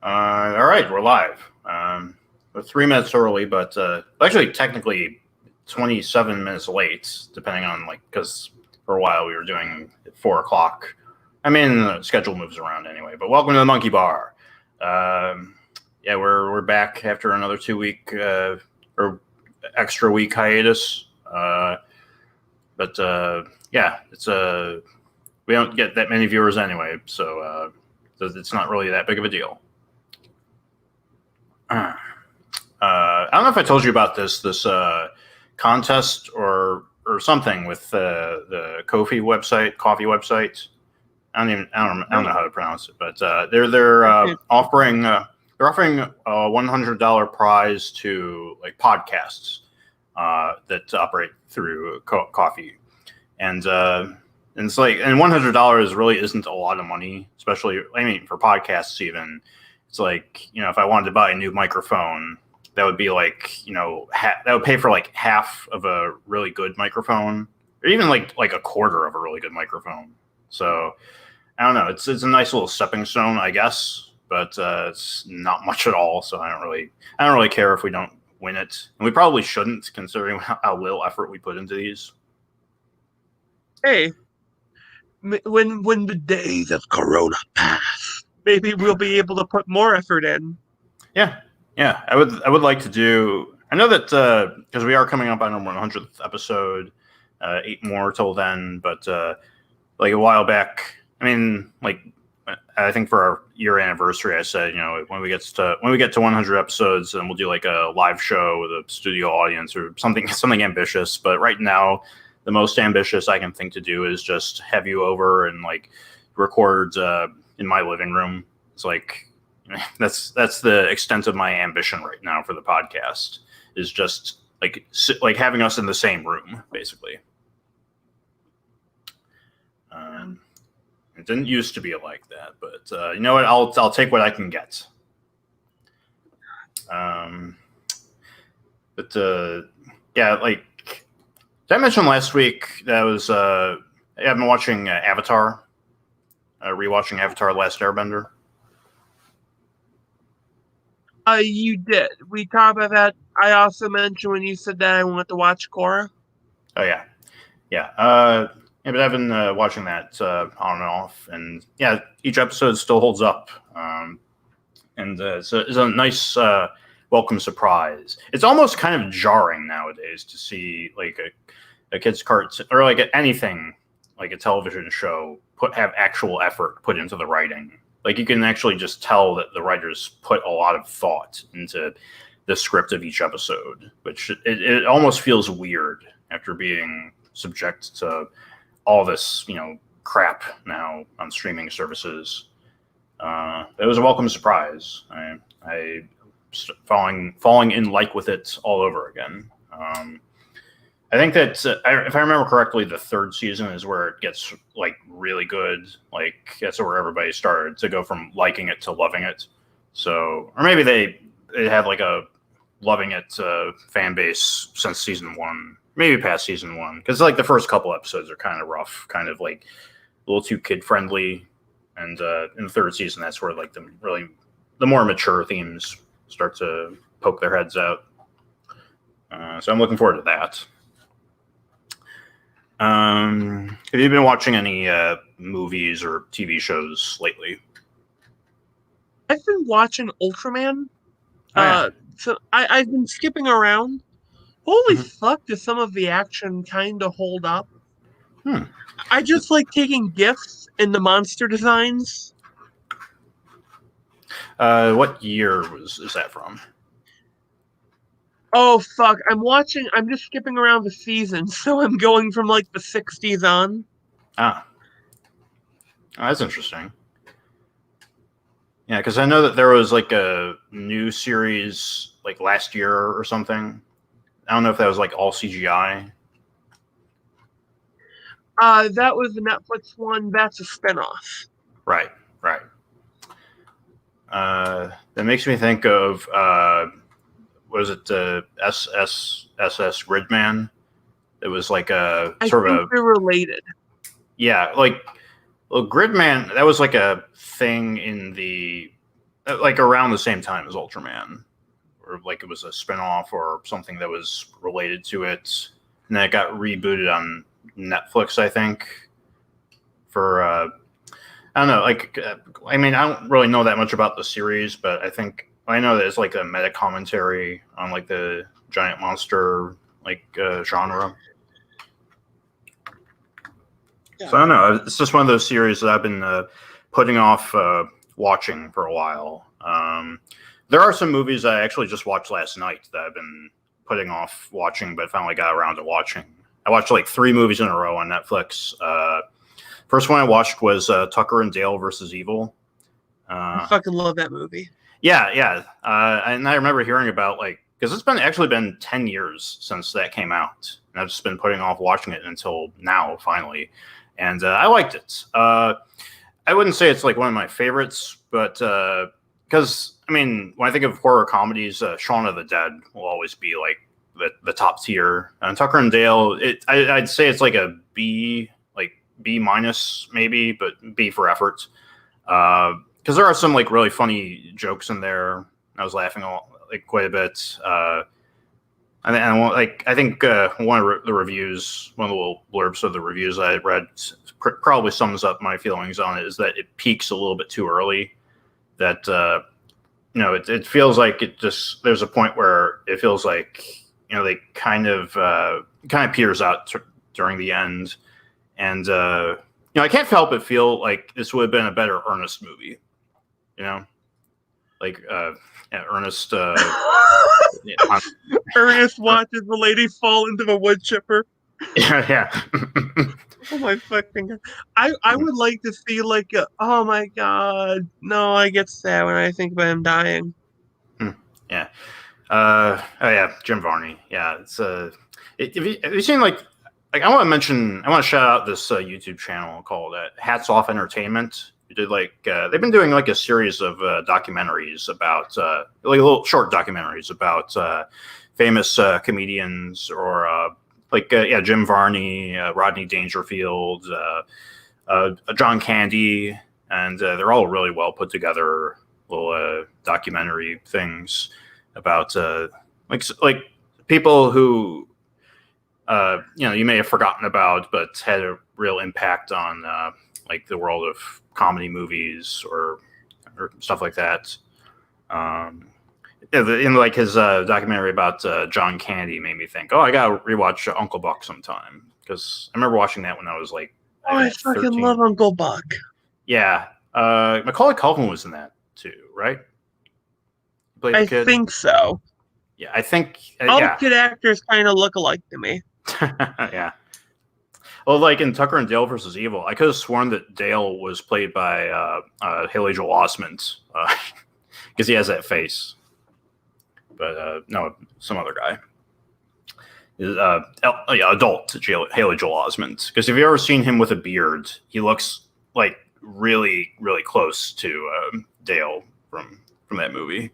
All right, we're live. We're 3 minutes early, but actually, technically, 27 minutes late, depending on because for a while we were doing at 4 o'clock. I mean, the schedule moves around anyway. But welcome to the Monkey Bar. Yeah, we're back after another 2 week or extra week hiatus. But yeah, it's we don't get that many viewers anyway, so it's not really that big of a deal. I don't know if I told you about this contest or something with the coffee website. I don't know how to pronounce it, but they're offering a $100 prize to podcasts that operate through coffee, and it's and $100 really isn't a lot of money, especially for podcasts even. It's if I wanted to buy a new microphone, that would be that would pay for half of a really good microphone, or even like a quarter of a really good microphone. So I don't know. It's a nice little stepping stone, I guess, but it's not much at all. So I don't really care if we don't win it, and we probably shouldn't, considering how little effort we put into these. Hey, when the days of Corona pass, maybe we'll be able to put more effort in. Yeah. I would like to do. I know that because we are coming up on our 100th episode, 8 more till then. But a while back, I think for our year anniversary, I said, when we get to 100 episodes, then we'll do a live show with a studio audience or something ambitious. But right now, the most ambitious I can think to do is just have you over and record in my living room. It's that's the extent of my ambition right now for the podcast, is just having us in the same room, basically. It didn't used to be like that, but you know what? I'll take what I can get. Yeah, did I mention last week that I've been watching Avatar, rewatching Avatar: Last Airbender. You did. We talked about that. I also mentioned when you said that I want to watch Korra. Oh yeah. But I've been watching that on and off, and yeah, each episode still holds up. And it's a nice welcome surprise. It's almost kind of jarring nowadays to see a kid's cartoon or anything like a television show have actual effort put into the writing. You can actually just tell that the writers put a lot of thought into the script of each episode, which it almost feels weird after being subject to all this, crap now on streaming services. It was a welcome surprise. I falling in with it all over again. I think that if I remember correctly, the third season is where it gets really good. That's where everybody started to go from liking it to loving it. So, or maybe they have a loving it fan base since season 1, maybe past season 1, because the first couple episodes are kind of rough, kind of a little too kid friendly, and in the third season, that's where the more mature themes start to poke their heads out. So I'm looking forward to that. Have you been watching any movies or TV shows lately? I've been watching Ultraman. Oh, yeah. So I've been skipping around. Holy fuck, does some of the action kind of hold up? I just like taking GIFs in the monster designs. What year is that from? Oh fuck, I'm just skipping around the seasons, so I'm going from the 60s on. Oh, that's interesting. Yeah, because I know that there was a new series last year or something. I don't know if that was all CGI. That was the Netflix one. That's a spinoff. Right. That makes me think of was it SS Gridman? It was a sort of they're related. Yeah, Gridman. That was a thing in the like around the same time as Ultraman, or like it was a spinoff or something that was related to it, and then it got rebooted on Netflix, I think. For I don't know, like I mean, I don't really know that much about the series, but I know that it's like a meta commentary on like the giant monster like genre. Yeah. So I don't know. It's just one of those series that I've been putting off watching for a while. There are some movies I actually just watched last night that I've been putting off watching, but finally got around to watching. I watched like 3 movies in a row on Netflix. First one I watched was Tucker and Dale versus Evil. I fucking love that movie. Yeah. And I remember hearing about like, because it's been 10 years since that came out, and I've just been putting off watching it until now, finally. And I liked it. I wouldn't say it's like one of my favorites, but because I mean, when I think of horror comedies, Shaun of the Dead will always be like the top tier. And Tucker and Dale, I'd say it's like a B, like B minus maybe, but B for effort. Because there are some like really funny jokes in there. I was laughing like quite a bit. I think one of the reviews, one of the little blurbs of the reviews I read, probably sums up my feelings on it. Is that it peaks a little bit too early. That it feels like there's a point where it feels like they kind of peters out during the end, and I can't help but feel like this would have been a better Ernest movie. Like Ernest. Ernest watches the lady fall into the wood chipper. Yeah. Oh my fucking god! I would like to see like oh my god, no, I get sad when I think about him dying. Yeah. Oh yeah, Jim Varney. Yeah, it's have you seen like I want to shout out this YouTube channel called Hats Off Entertainment. Who did like they've been doing like a series of documentaries about like little short documentaries about famous comedians or Jim Varney, Rodney Dangerfield, John Candy, and they're all really well put together little documentary things about like people who you may have forgotten about, but had a real impact on like the world of comedy movies or stuff like that. In like his documentary about John Candy made me think, I gotta rewatch Uncle Buck sometime, because I remember watching that when I was like, I fucking 13. Love Uncle Buck. Yeah, Macaulay Culkin was in that too, right? I think so. Yeah, I think all kid actors kind of look alike to me. Yeah. Well, like in Tucker and Dale versus Evil, I could have sworn that Dale was played by Haley Joel Osment, because he has that face. But no, some other guy. Adult Haley Joel Osment. Because if you've ever seen him with a beard, he looks like really, really close to Dale from that movie.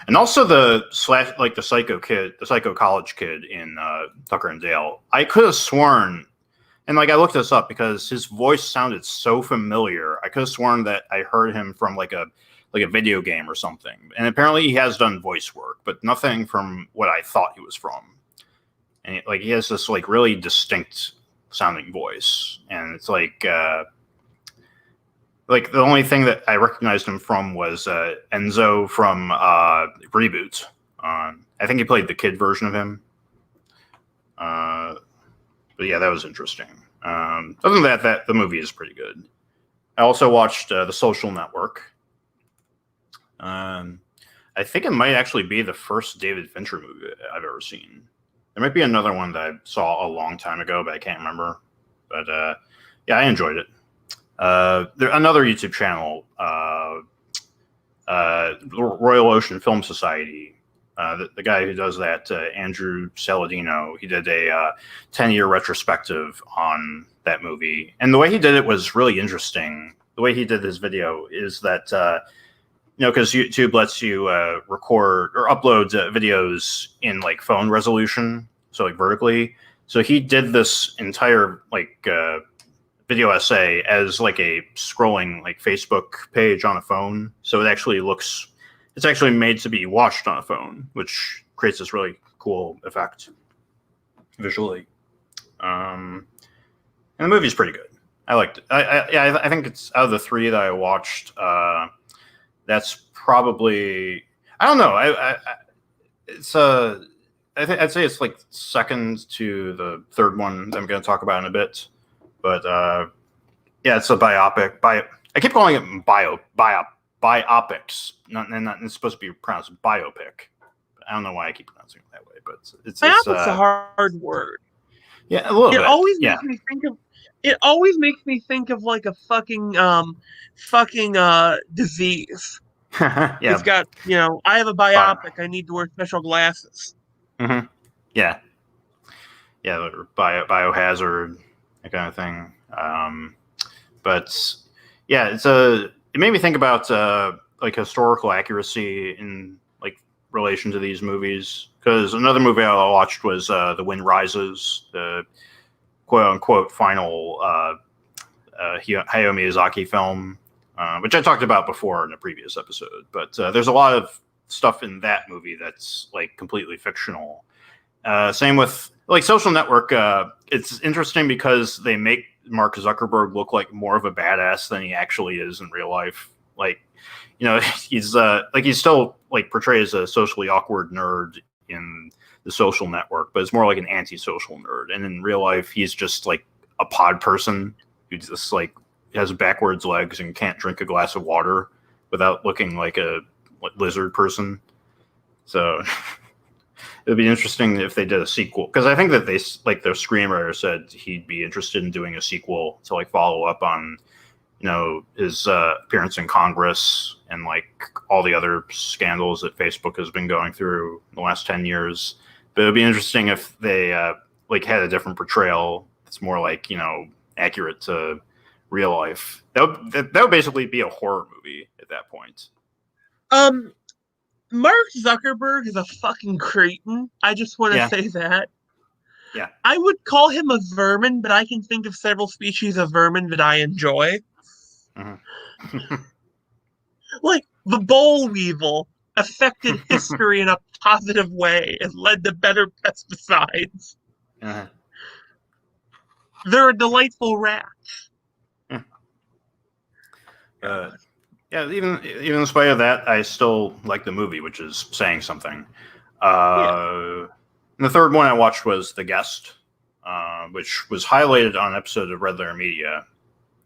And also the psycho college kid in Tucker and Dale. I could have sworn, and like I looked this up because his voice sounded so familiar. I could have sworn that I heard him from like a video game or something. And apparently he has done voice work, but nothing from what I thought he was from. And he has this like really distinct sounding voice, and it's like the only thing that I recognized him from was Enzo from Reboot. I think he played the kid version of him. But yeah, that was interesting. Other than that the movie is pretty good. I also watched The Social Network. I think it might actually be the first David Fincher movie I've ever seen. There might be another one that I saw a long time ago, but I can't remember. But yeah, I enjoyed it. Another YouTube channel, Royal Ocean Film Society. The guy who does that, Andrew Saladino, he did a 10-year retrospective on that movie. And the way he did it was really interesting. The way he did this video is that, because YouTube lets you record or upload videos in like phone resolution, so like vertically. So he did this entire video essay as like a scrolling like Facebook page on a phone. So it's actually made to be watched on a phone, which creates this really cool effect visually. And the movie's pretty good. I liked it. I think it's out of the three that I watched. That's probably, I don't know. I'd say it's like second to the third one that I'm going to talk about in a bit. But yeah, it's a biopic. I keep calling it biopics. It's supposed to be pronounced biopic. I don't know why I keep pronouncing it that way, but it's biopic's a hard word. Yeah, a little bit. It always makes me think of like a fucking disease. Yeah. It's got, I have a biopic. I need to wear special glasses. Mm-hmm. Yeah. Yeah, biohazard, that kind of thing. But yeah, it made me think about like historical accuracy in like relation to these movies. Because another movie I watched was The Wind Rises, the quote unquote final Hayao Miyazaki film, which I talked about before in a previous episode. But there's a lot of stuff in that movie that's like completely fictional. Same with like Social Network. It's interesting because they make Mark Zuckerberg look like more of a badass than he actually is in real life. Like, he's still like portrayed as a socially awkward nerd in the Social Network, but it's more like an antisocial nerd. And in real life, he's just like a pod person who just like has backwards legs and can't drink a glass of water without looking like a lizard person. So it would be interesting if they did a sequel, because I think that their screenwriter said he'd be interested in doing a sequel to like follow up on, his appearance in Congress and like all the other scandals that Facebook has been going through in the last 10 years. But it would be interesting if they like had a different portrayal that's more like, accurate to real life. That would basically be a horror movie at that point. Mark Zuckerberg is a fucking cretin. I just want to say that. Yeah. I would call him a vermin, but I can think of several species of vermin that I enjoy. Mm-hmm. Like the boll weevil affected history in a positive way and led to better pesticides. Uh-huh. They're a delightful rat. Yeah, even in spite of that, I still like the movie, which is saying something. And the third one I watched was The Guest, which was highlighted on an episode of Red Letter Media.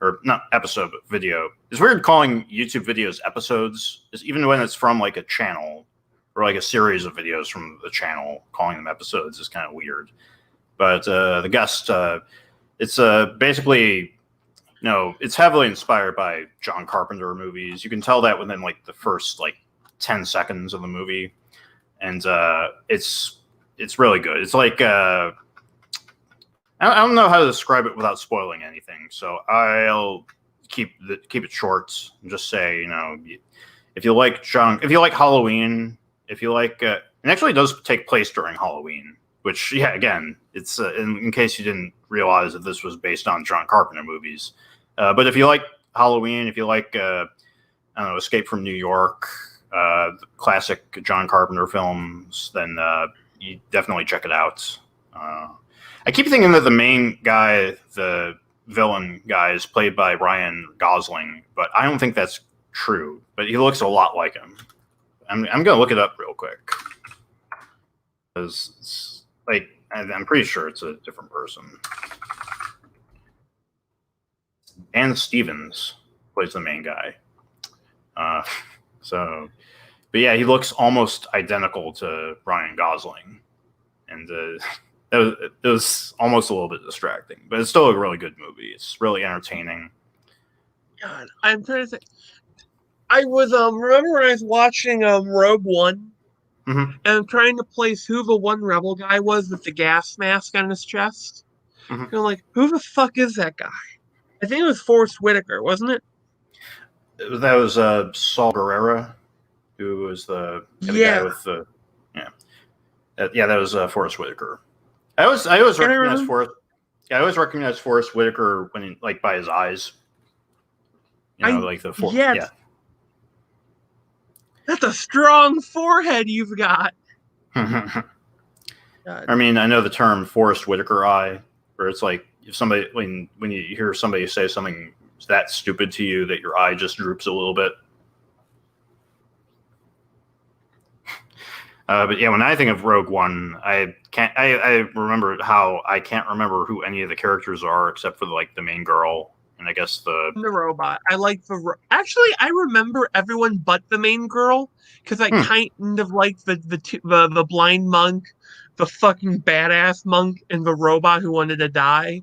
Or not episode, but video. It's weird calling YouTube videos episodes, even when it's from like a channel or like a series of videos from the channel. Calling them episodes is kind of weird. But The Guest, it's basically, it's heavily inspired by John Carpenter movies. You can tell that within like the first like 10 seconds of the movie, and it's really good. It's like I don't know how to describe it without spoiling anything, so I'll keep it short and just say, if you like Halloween, if you like, it actually does take place during Halloween, which, yeah, again, it's in case you didn't realize that this was based on John Carpenter movies. But if you like Halloween, if you like, Escape from New York, classic John Carpenter films, then you definitely check it out. I keep thinking that the main guy, the villain guy, is played by Ryan Gosling, but I don't think that's true. But he looks a lot like him. I'm going to look it up real quick. Because it's like, I'm pretty sure it's a different person. Dan Stevens plays the main guy. But yeah, he looks almost identical to Ryan Gosling. And it was almost a little bit distracting, but it's still a really good movie. It's really entertaining. God, I'm trying to think. I was remember when I was watching Rogue One, mm-hmm. and I'm trying to place who the one rebel guy was with the gas mask on his chest. Mm-hmm. And I'm like, who the fuck is that guy? I think it was Forrest Whitaker, wasn't it? That was Saul Guerrero, who was the guy with the that was Forrest Whitaker. I always recognize Forrest. Yeah, I always recognize Forrest Whitaker when like by his eyes. Like the yeah, yeah. That's a strong forehead you've got. I mean, I know the term Forrest Whitaker eye, where it's like if somebody when you hear somebody say something that stupid to you that your eye just droops a little bit. But yeah, when I think of Rogue One, I remember how I can't remember who any of the characters are except for like the main girl and I guess the robot. I like actually I remember everyone but the main girl because I kind of like the blind monk, the fucking badass monk, and the robot who wanted to die.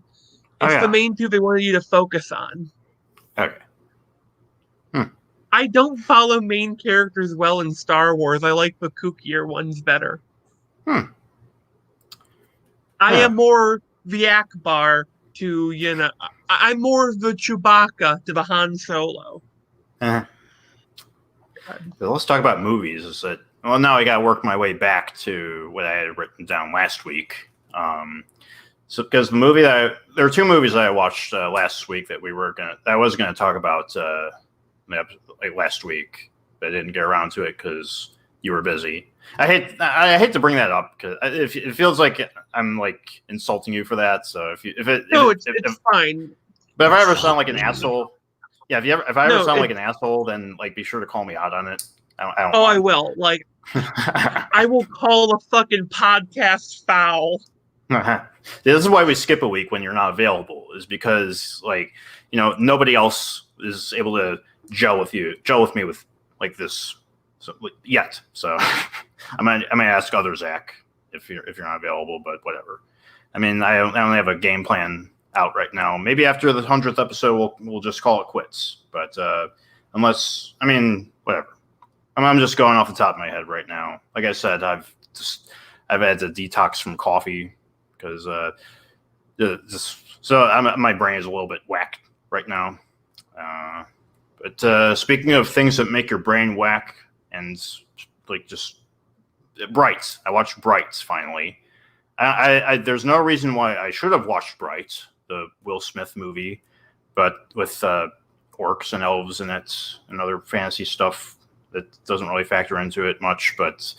It's the main two they wanted you to focus on. Okay. I don't follow main characters well in Star Wars. I like the kookier ones better. I am more the Akbar to, I'm more the Chewbacca to the Han Solo. Let's talk about movies. Well, now I got to work my way back to what I had written down last week. So because there are two movies that I watched last week that I was gonna talk about like last week, but I didn't get around to it because you were busy. I hate to bring that up because it feels like I'm like insulting you for that. So it's fine. But if I ever sound like an asshole, yeah, if I ever sound like an asshole, then like be sure to call me out on it. I will. Like, I will call a fucking podcast foul. This is why we skip a week when you're not available, is because like nobody else is able to gel with me with like this yet. So I might ask other Zach if you're not available, but whatever. I mean, I only have a game plan out right now. Maybe after the 100th episode, we'll just call it quits. But unless, I mean, whatever. I'm just going off the top of my head right now. Like I said, I've had to detox from coffee because my brain is a little bit whacked right now. But speaking of things that make your brain whack and like just Bright, I watched Bright finally. There's no reason why I should have watched Bright, the Will Smith movie, but with orcs and elves in it and other fantasy stuff that doesn't really factor into it much. But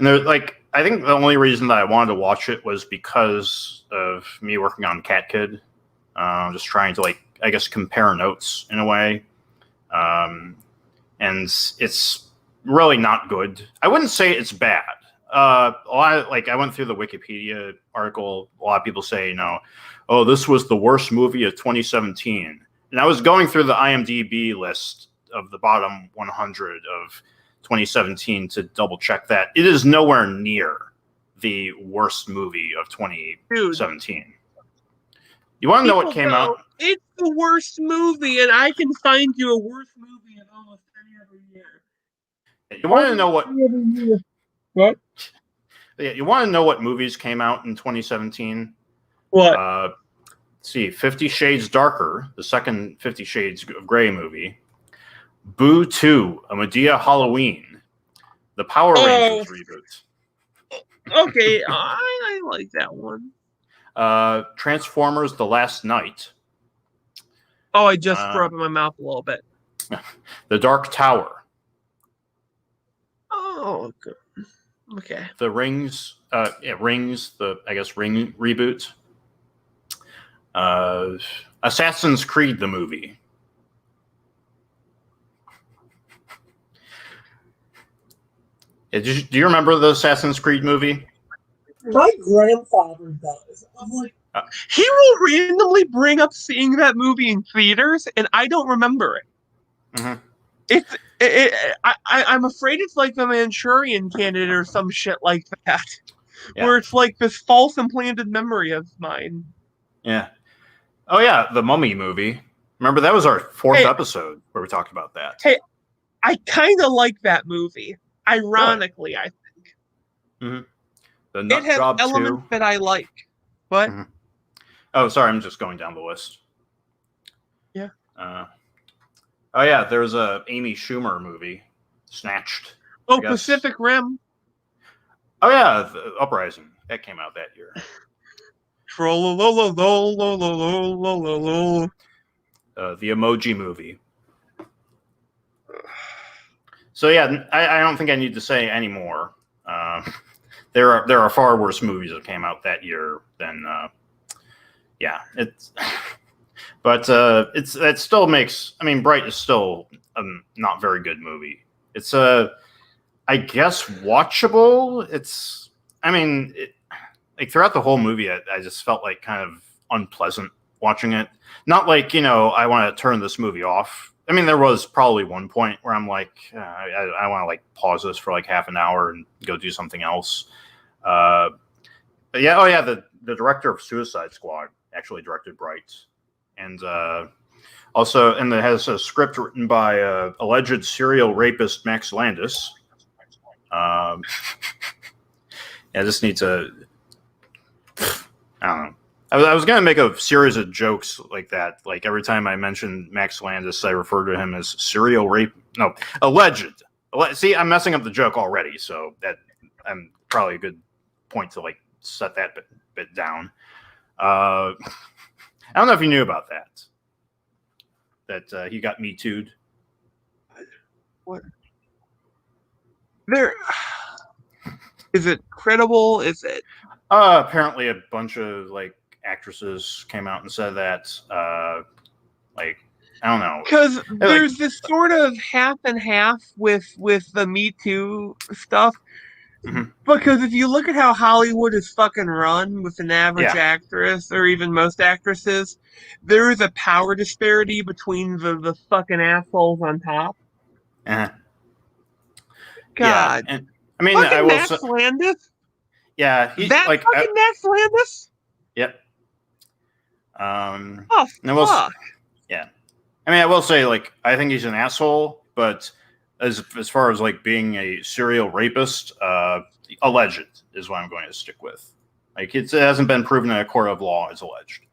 I think the only reason that I wanted to watch it was because of me working on Cat Kid, just trying to I guess compare notes in a way, and it's really not good. I wouldn't say it's bad. I went through the Wikipedia article. A lot of people say, oh, this was the worst movie of 2017. And I was going through the IMDb list of the bottom 100 of 2017 to double check that. It is nowhere near the worst movie of 2017. Dude, you want to know what came out? It's the worst movie, and I can find you a worse movie in almost any other year. You want to know what? What? Yeah, you want to know what movies came out in 2017? What? Let's see, 50 Shades Darker, the second 50 Shades of Grey movie. Boo 2, A Madea Halloween, the Power Rangers reboot. Okay, I like that one. Transformers: The Last Night. Oh, I just threw up in my mouth a little bit. The Dark Tower. Oh, good. Okay. The Rings. Rings. The Ring reboot. Assassin's Creed the movie. Do you remember the Assassin's Creed movie? My grandfather does. I'm like, he will randomly bring up seeing that movie in theaters, and I don't remember it. Mm-hmm. I'm afraid it's like the Manchurian Candidate or some shit like that, where it's like this false implanted memory of mine. Yeah. Oh yeah, the Mummy movie. Remember that was our fourth episode where we talked about that. Hey, I kind of like that movie. Ironically, really? I think. Mm-hmm. The Nut it has Job elements 2. that I like. What? Mm-hmm. Oh, sorry, I'm just going down the list. Yeah. Oh yeah, there's a Amy Schumer movie, Snatched. Oh, Pacific Rim. Oh yeah, the Uprising. That came out that year. Trollolololololololololol. The Emoji Movie. So yeah, I don't think I need to say any more. There are far worse movies that came out that year than yeah. It's but it still makes. I mean, Bright is still a not very good movie. It's I guess watchable. It's I mean, like throughout the whole movie, I just felt like kind of unpleasant watching it. Not like I want to turn this movie off. I mean, there was probably one point where I'm like, I want to like pause this for like half an hour and go do something else. But yeah, oh yeah, the director of Suicide Squad actually directed Bright, and also, and it has a script written by alleged serial rapist Max Landis. I just need to. I don't know. I was going to make a series of jokes like that. Like every time I mention Max Landis, I refer to him as serial rape. No, alleged. See, I'm messing up the joke already. So that I'm probably a good point to like set that bit down. I don't know if you knew about that. That he got Me Too'd. What? There. Is it credible? Is it? Apparently, a bunch of like actresses came out and said that. Like, I don't know. Because there's this sort of half and half with the Me Too stuff. Mhm. Because if you look at how Hollywood is fucking run with an average actress or even most actresses, there is a power disparity between the fucking assholes on top. Uh-huh. God. Yeah. And, I mean, fucking I will Max say, Landis? yeah, That like fucking Max Landis? Yep. Oh, and fuck. Yeah. I mean, I will say, like, I think he's an asshole, but as far as like being a serial rapist, alleged is what I'm going to stick with. Like, it hasn't been proven in a court of law as alleged.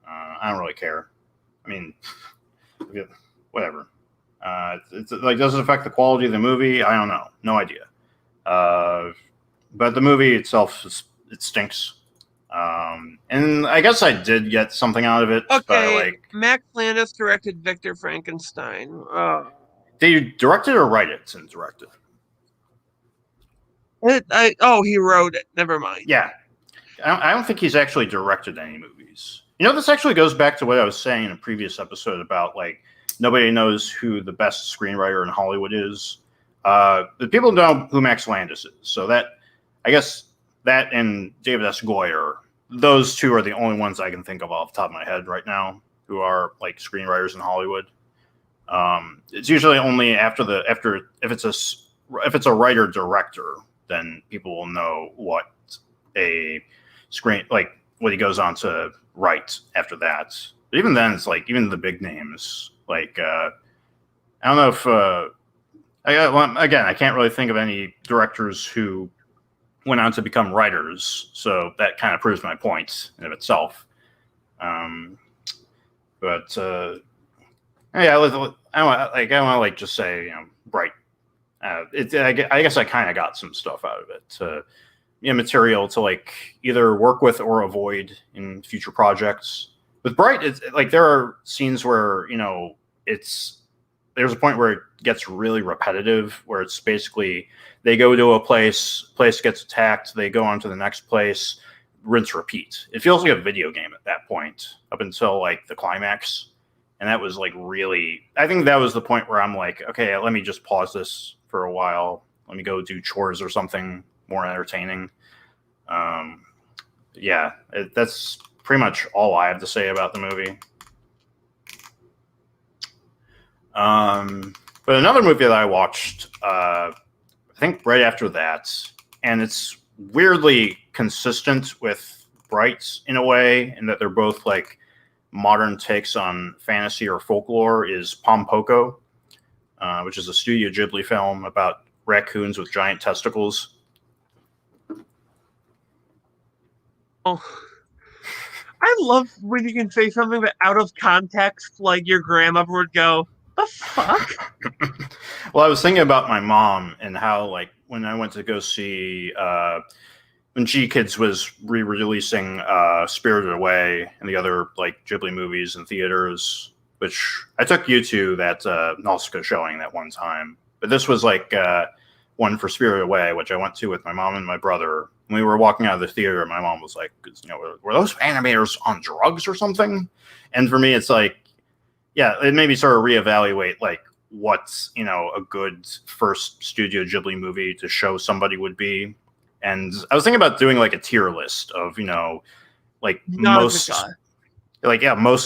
I don't really care. I mean, whatever. It's like, does it affect the quality of the movie? I don't know. No idea. But the movie itself, it stinks. And I guess I did get something out of it. Okay, by, like, Max Landis directed Victor Frankenstein. did you direct it or write it and direct it? He wrote it. Never mind. Yeah. I don't think he's actually directed any movies. This actually goes back to what I was saying in a previous episode about, like, nobody knows who the best screenwriter in Hollywood is. The people know who Max Landis is. So that, I guess, that and David S. Goyer, those two are the only ones I can think of off the top of my head right now who are like screenwriters in Hollywood. It's usually only if it's a writer director, then people will know what a what he goes on to write after that. But even then, it's like even the big names. Like I don't know if again, I can't really think of any directors who went on to become writers, so that kind of proves my point in of itself. But yeah, I want to like just say, Bright. I guess I kind of got some stuff out of it, material to like either work with or avoid in future projects. With Bright, it's like there are scenes where there's a point where it gets really repetitive, where it's basically they go to a place gets attacked, they go on to the next place, rinse, repeat. It feels like a video game at that point, up until like the climax. And that was like really, I think that was the point where I'm like, okay, let me just pause this for a while. Let me go do chores or something more entertaining. Yeah, that's pretty much all I have to say about the movie. But another movie that I watched, I think right after that, and it's weirdly consistent with Bright in a way, in that they're both like modern takes on fantasy or folklore, is Pom-Poko, which is a Studio Ghibli film about raccoons with giant testicles. Oh, I love when you can say something that out of context, like your grandmother would go, "The fuck?" Well, I was thinking about my mom and how, like, when I went to go see when G Kids was re-releasing Spirited Away and the other like Ghibli movies in theaters, which I took you to that Nausicaa showing that one time. But this was like one for Spirited Away, which I went to with my mom and my brother. When we were walking out of the theater, my mom was like, were those animators on drugs or something? And for me, it's like, yeah, it made me sort of reevaluate like what's, a good first Studio Ghibli movie to show somebody would be. And I was thinking about doing like a tier list of, like most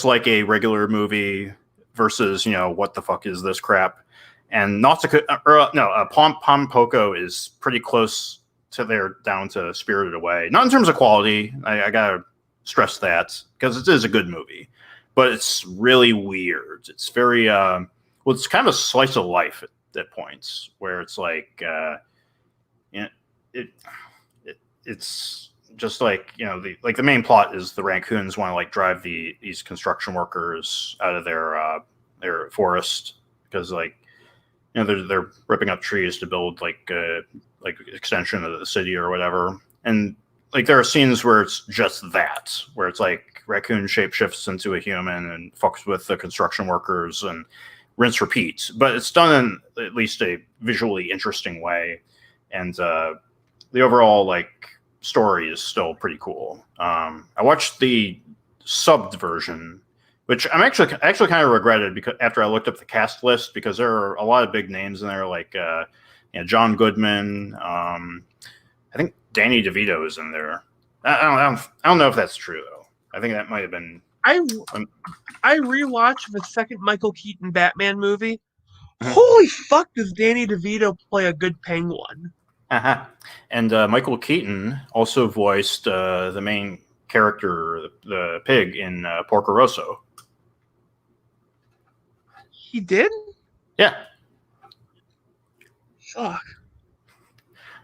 like a regular movie versus, what the fuck is this crap? And Nausicaa, Pom Poko is pretty close to there, down to Spirited Away. Not in terms of quality. I gotta stress that because it is a good movie, but it's really weird. It's very it's kind of a slice of life at points where it's like it's just like the main plot is the raccoons want to like drive these construction workers out of their forest because like they're ripping up trees to build like extension of the city or whatever. And like there are scenes where it's just that, where it's like raccoon shapeshifts into a human and fucks with the construction workers and rinse repeat. But it's done in at least a visually interesting way, and the overall like story is still pretty cool. I watched the subbed version, which I actually kind of regretted because after I looked up the cast list, because there are a lot of big names in there, like John Goodman. I think Danny DeVito is in there. I don't know if that's true though. I think that might have been. I rewatched the second Michael Keaton Batman movie. Holy fuck! Does Danny DeVito play a good Penguin? And Michael Keaton also voiced the main character, the pig, in Porco Rosso. He did? Yeah. Fuck.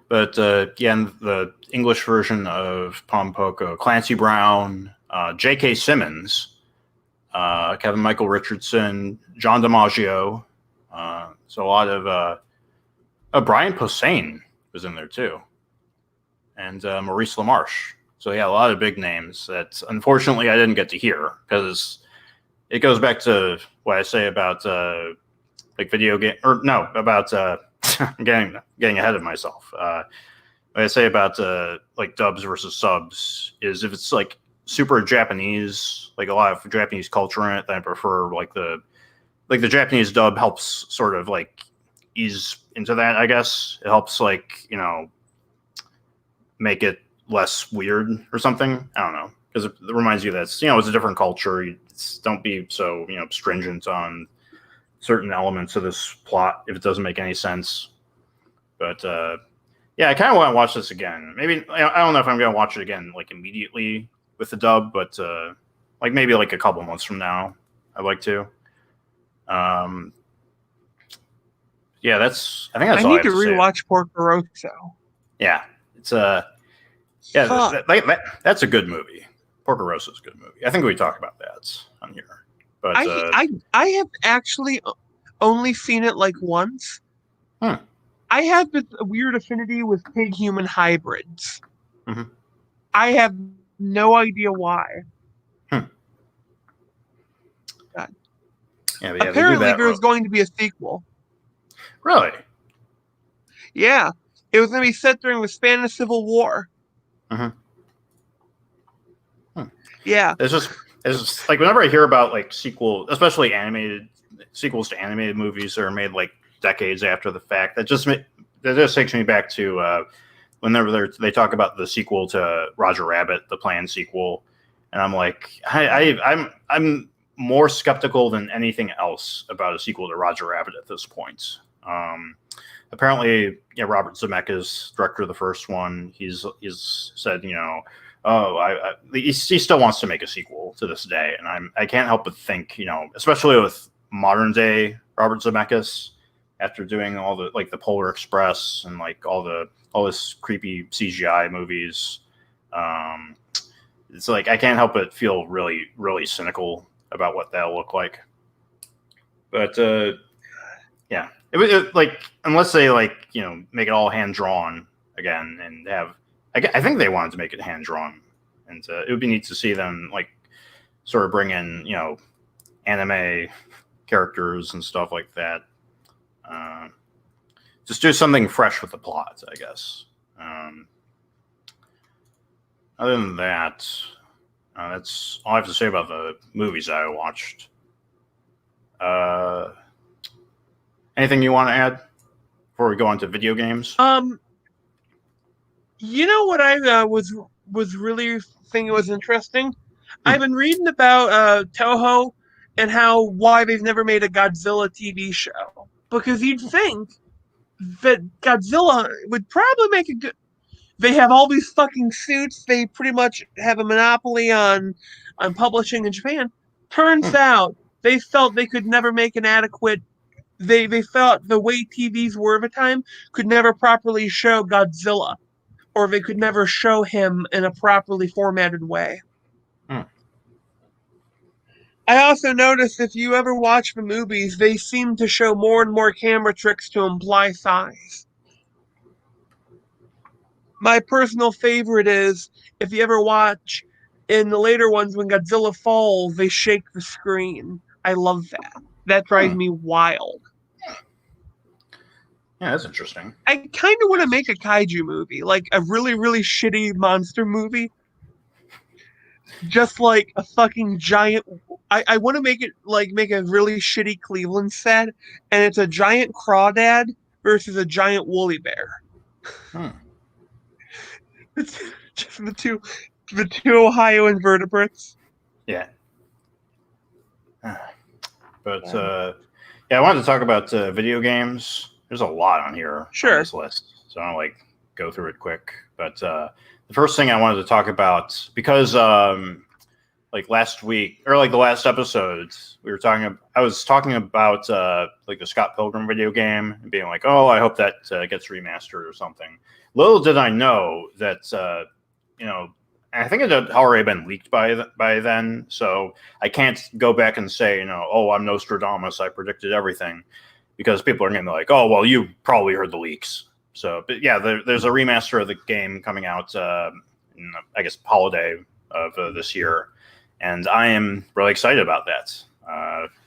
But in the English version of Pom Poko, Clancy Brown, J.K. Simmons, Kevin Michael Richardson, John DiMaggio. So a lot of Brian Posehn was in there too, and Maurice LaMarche. So yeah, a lot of big names that unfortunately I didn't get to hear because it goes back to what I say about like video game about getting ahead of myself. What I say about like dubs versus subs is if it's like super Japanese, like a lot of Japanese culture in it, then I prefer like the Japanese dub helps sort of like ease into that. I guess it helps like make it less weird or something. I don't know, because it reminds you that it's a different culture. Don't be so stringent on certain elements of this plot if it doesn't make any sense. But yeah, I kind of want to watch this again. Maybe I don't know if I'm going to watch it again like immediately with the dub, but like maybe like a couple months from now, I'd like to. Yeah, I think that's all I need to rewatch Porco Rosso. Yeah, it's that's a good movie. Porco Rosso is a good movie. I think we talked about that on here. But I have actually only seen it like once. I have this weird affinity with pig-human hybrids. Mm-hmm. I have no idea why. God. Yeah, apparently there's going to be a sequel. Really? Yeah. It was going to be set during the Spanish Civil War. Mm-hmm. Yeah. It's just like whenever I hear about like especially animated sequels to animated movies that are made like decades after the fact, that just takes me back to whenever they talk about the sequel to Roger Rabbit, the planned sequel, and I'm like, I'm more skeptical than anything else about a sequel to Roger Rabbit at this point. Apparently, Robert Zemeckis, director of the first one, he's said, he still wants to make a sequel to this day, and I can't help but think, especially with modern day Robert Zemeckis, after doing all the like the Polar Express and like all this creepy CGI movies, it's like I can't help but feel really, really cynical about what that'll look like. But it like unless they like make it all hand drawn again and have I think they wanted to make it hand drawn, and it would be neat to see them like sort of bring in anime characters and stuff like that. Just do something fresh with the plot, I guess. Other than that, that's all I have to say about the movies I watched. Anything you want to add before we go on to video games? You know what I was really thinking was interesting? I've been reading about Toho and why they've never made a Godzilla TV show. Because you'd think that Godzilla would probably make a good. They have all these fucking suits. They pretty much have a monopoly on publishing in Japan. Turns out they felt they could never make an adequate. They felt the way TVs were of a time could never properly show Godzilla, or they could never show him in a properly formatted way. I also noticed if you ever watch the movies, they seem to show more and more camera tricks to imply size. My personal favorite is if you ever watch in the later ones when Godzilla falls, they shake the screen. I love that. That drives me wild. Yeah, that's interesting. I kind of want to make a kaiju movie, like a really, really shitty monster movie. Just like a fucking giant. I want to make a really shitty Cleveland set, and it's a giant crawdad versus a giant woolly bear. It's just the two Ohio invertebrates. Yeah. But I wanted to talk about video games. There's a lot on here on this list, so I don't go through it quick. But the first thing I wanted to talk about, because last week or the last episode, I was talking about the Scott Pilgrim video game and being like, oh, I hope that gets remastered or something. Little did I know that I think it had already been leaked by then, so I can't go back and say oh, I'm Nostradamus, I predicted everything, because people are going to be like, oh, well, you probably heard the leaks. So, but yeah, there's a remaster of the game coming out in, I guess, holiday of this year, and I am really excited about that.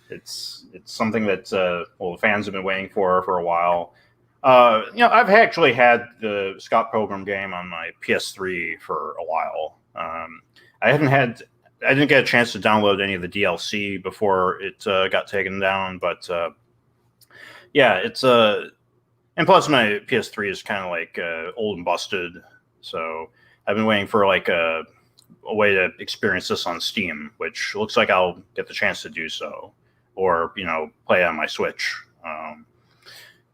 It's something that the fans have been waiting for a while. I've actually had the Scott Pilgrim game on my PS3 for a while. I didn't get a chance to download any of the DLC before it got taken down, but it's and plus my PS3 is kind of old and busted, so I've been waiting for a way to experience this on Steam, which looks like I'll get the chance to do so, or play on my Switch.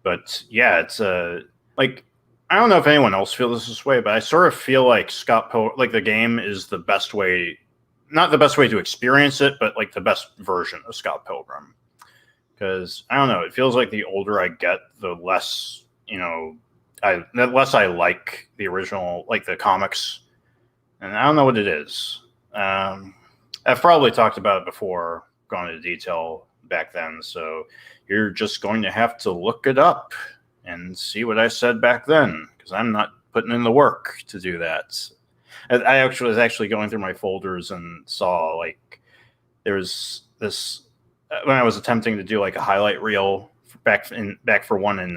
But yeah, it's I don't know if anyone else feels this way, but I sort of feel like the game is the best way, not the best way to experience it, but the best version of Scott Pilgrim. Because I don't know, it feels like the older I get, the less the less I like the original, the comics, and I don't know what it is. I've probably talked about it before, gone into detail back then, so you're just going to have to look it up and see what I said back then, because I'm not putting in the work to do that. I actually was going through my folders and saw there was this when I was attempting to do a highlight reel back for one in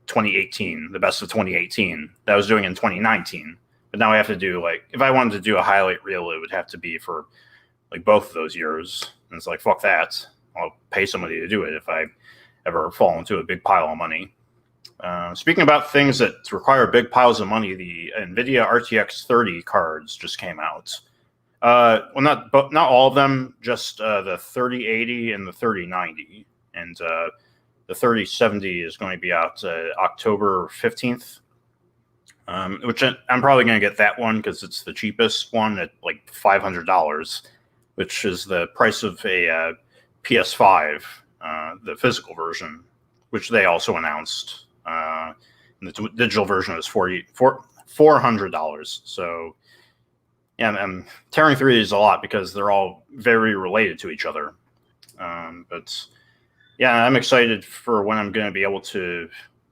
2018, the best of 2018, that I was doing in 2019. But now I have to do if I wanted to do a highlight reel, it would have to be for both of those years. And it's fuck that. I'll pay somebody to do it if I ever fall into a big pile of money. Speaking about things that require big piles of money, the NVIDIA RTX 30 cards just came out. Not all of them, just the 3080 and the 3090. And the 3070 is going to be out October 15th, which I'm probably going to get that one because it's the cheapest one at $500, which is the price of a PS5, the physical version, which they also announced. And the digital version is $400. So, yeah, I'm tearing through these a lot because they're all very related to each other. But yeah, I'm excited for when I'm going to be able to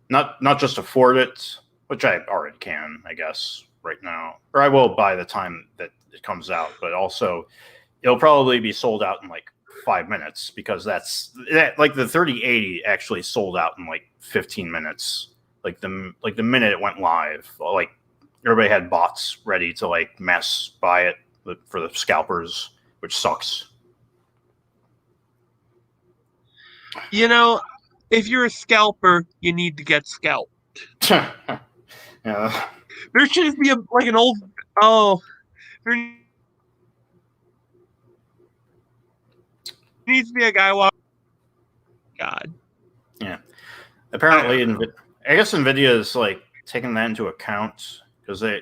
not just afford it, which I already can, I guess, right now, or I will by the time that it comes out. But also, it'll probably be sold out in like 5 minutes because like the 3080 actually sold out in like 15 minutes. Like the minute it went live, like everybody had bots ready to like mass buy it for the scalpers, which sucks. You know, if you're a scalper, you need to get scalped. Yeah. There should just be an old. Oh, there needs to be a guy walking. God. Yeah. Apparently, I guess NVIDIA is like taking that into account because I